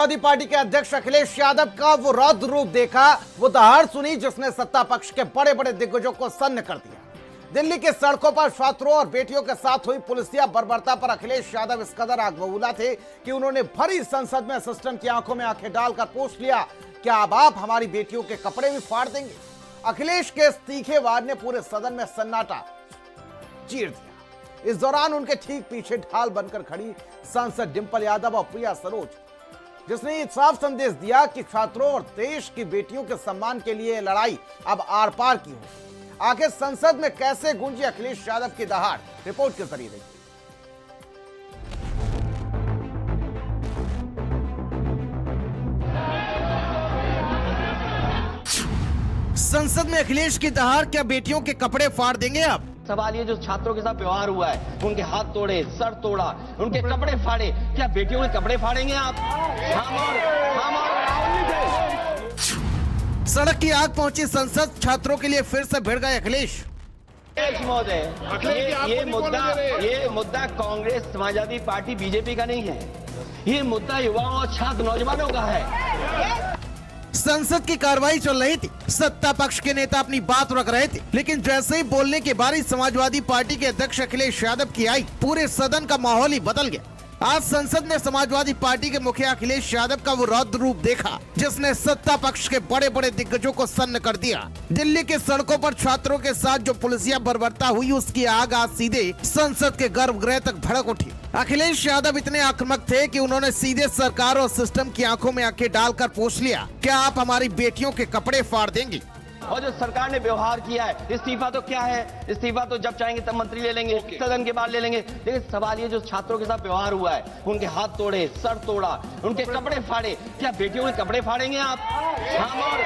Samajwadi party के अध्यक्ष अखिलेश यादव का वो रौद्र रूप देखा, वो दहाड़ सुनी जिसने सत्ता पक्ष के बड़े बड़े दिग्गजों को सन्न कर दिया। दिल्ली के सड़कों पर छात्रों और बेटियों के साथ हुई पुलिसिया बर्बरता पर अखिलेश यादव इस कदर आग बबूला थे कि उन्होंने भरी संसद में असिस्टेंट की आंखों में आंखें डालकर पूछ लिया, क्या अब आप हमारी बेटियों के कपड़े भी फाड़ देंगे? अखिलेश के इस तीखे वार ने पूरे सदन में सन्नाटा चीर दिया। इस दौरान उनके ठीक पीछे ढाल बनकर खड़ी सांसद डिंपल यादव और प्रिया सरोज, जिसने ये साफ संदेश दिया कि छात्रों और देश की बेटियों के सम्मान के लिए लड़ाई अब आर पार की हो। आखिर संसद में कैसे गूंजी अखिलेश यादव की दहाड़, रिपोर्ट के जरिए देखिए। संसद में अखिलेश की दहाड़, क्या बेटियों के कपड़े फाड़ देंगे आप? सवाल ये जो छात्रों के साथ व्यवहार हुआ है, उनके हाथ तोड़े, सर तोड़ा, उनके कपड़े फाड़े, क्या बेटियों के कपड़े फाड़ेंगे आप? हम और सड़क की आग पहुंची संसद, छात्रों के लिए फिर से भिड़ गए अखिलेश। महोदय, ये मुद्दा कांग्रेस, समाजवादी पार्टी, बीजेपी का नहीं है। ये मुद्दा युवाओं और छात्र नौजवानों का है। संसद की कार्रवाई चल रही थी, सत्ता पक्ष के नेता अपनी बात रख रहे थे, लेकिन जैसे ही बोलने की बारी समाजवादी पार्टी के अध्यक्ष अखिलेश यादव की आई, पूरे सदन का माहौल ही बदल गया। आज संसद में समाजवादी पार्टी के मुखिया अखिलेश यादव का वो रौद्र रूप देखा जिसने सत्ता पक्ष के बड़े बड़े दिग्गजों को सन्न कर दिया। दिल्ली के सड़कों पर छात्रों के साथ जो पुलिसिया बर्बरता हुई, उसकी आग आज सीधे संसद के गर्भगृह तक भड़क उठी। अखिलेश यादव इतने आक्रामक थे कि उन्होंने सीधे सरकार और सिस्टम की आंखों में आंखें डालकर पूछ लिया, क्या आप हमारी बेटियों के कपड़े फाड़ देंगे? और जो सरकार ने व्यवहार किया है, इस्तीफा तो क्या है, इस्तीफा तो जब चाहेंगे तब मंत्री ले लेंगे, सदन के बाद ले लेंगे। लेकिन सवाल ये जो छात्रों के साथ व्यवहार हुआ है, उनके हाथ तोड़े, सर तोड़ा, उनके कपड़े फाड़े, क्या बेटियों के कपड़े फाड़ेंगे आप? हम और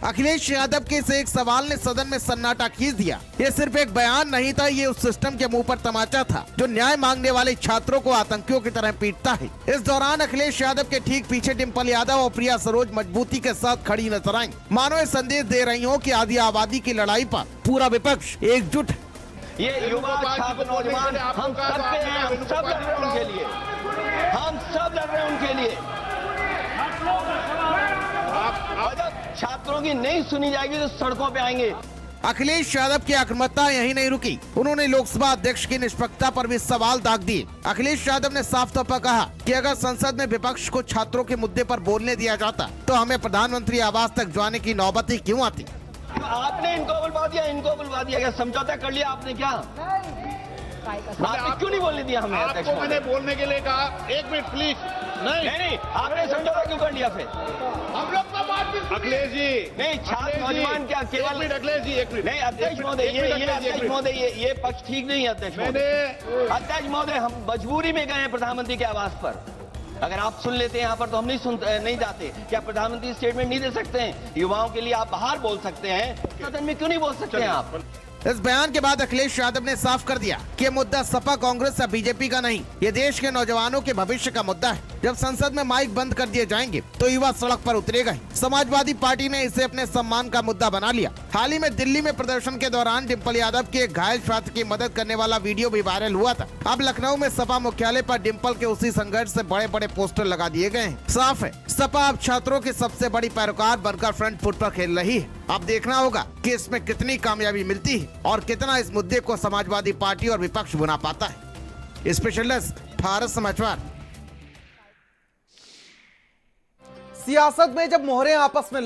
अखिलेश यादव के इस एक सवाल ने सदन में सन्नाटा खींच दिया। ये सिर्फ एक बयान नहीं था, ये उस सिस्टम के मुंह पर तमाचा था जो न्याय मांगने वाले छात्रों को आतंकियों की तरह पीटता है। इस दौरान अखिलेश यादव के ठीक पीछे डिंपल यादव और प्रिया सरोज मजबूती के साथ खड़ी नजर आई, मानो ये संदेश दे रही हो कि आधी आबादी की लड़ाई पर पूरा विपक्ष एकजुट। ये युवा छात्र नौजवान हम सब पे हैं, हम सब लड़ रहे हैं उनके लिए, हम सब लड़ रहे हैं उनके लिए। छात्रों की नहीं सुनी जाएगी तो सड़कों पे आएंगे। अखिलेश यादव की आक्रामकता यहीं नहीं रुकी, उन्होंने लोकसभा अध्यक्ष की निष्पक्षता पर भी सवाल दाग दिए। अखिलेश यादव ने साफ तौर पर कहा कि अगर संसद में विपक्ष को छात्रों के मुद्दे पर बोलने दिया जाता तो हमें प्रधानमंत्री आवास तक जाने की नौबत ही क्यों आती? आपने इनको बुलवा दिया, क्या समझौता कर लिया आपने? क्या आपने क्यों नहीं बोलने दिया हमें? आपको मैंने बोलने के लिए कहा, एक मिनट प्लीज। नहीं, आपने समझौता क्यों कर लिया फिर? हम लोग का बात भी अखिलेश जी नहीं, छात्र नौजवान क्या केवल? अखिलेश जी एक मिनट नहीं, अध्यक्ष महोदय, ये पक्ष ठीक नहीं है। अध्यक्ष महोदय, हम मजबूरी में गए हैं प्रधानमंत्री के आवास पर। अगर आप सुन लेते हैं यहाँ पर तो हम नहीं जाते। क्या प्रधानमंत्री स्टेटमेंट नहीं दे सकते हैं? युवाओं के लिए आप बाहर बोल सकते हैं, सदन में क्यों नहीं बोल सकते हैं आप? इस बयान के बाद अखिलेश यादव ने साफ कर दिया कि ये मुद्दा सपा, कांग्रेस या बीजेपी का नहीं, ये देश के नौजवानों के भविष्य का मुद्दा है। जब संसद में माइक बंद कर दिए जाएंगे तो युवा सड़क पर उतरेगा ही। समाजवादी पार्टी ने इसे अपने सम्मान का मुद्दा बना लिया। हाल ही में दिल्ली में प्रदर्शन के दौरान डिंपल यादव के एक घायल छात्र की मदद करने वाला वीडियो भी वायरल हुआ था। अब लखनऊ में सपा मुख्यालय पर डिंपल के उसी संघर्ष से बड़े बड़े पोस्टर लगा दिए गए हैं। साफ है, सपा अब छात्रों की सबसे बड़ी पैरोकार बनकर फ्रंट फुट पर खेल रही है। अब देखना होगा कि इसमें कितनी कामयाबी मिलती है और कितना इस मुद्दे को समाजवादी पार्टी और विपक्ष बना पाता है। स्पेशलिस्ट भारत समाचार। सियासत में जब मोहरें आपस में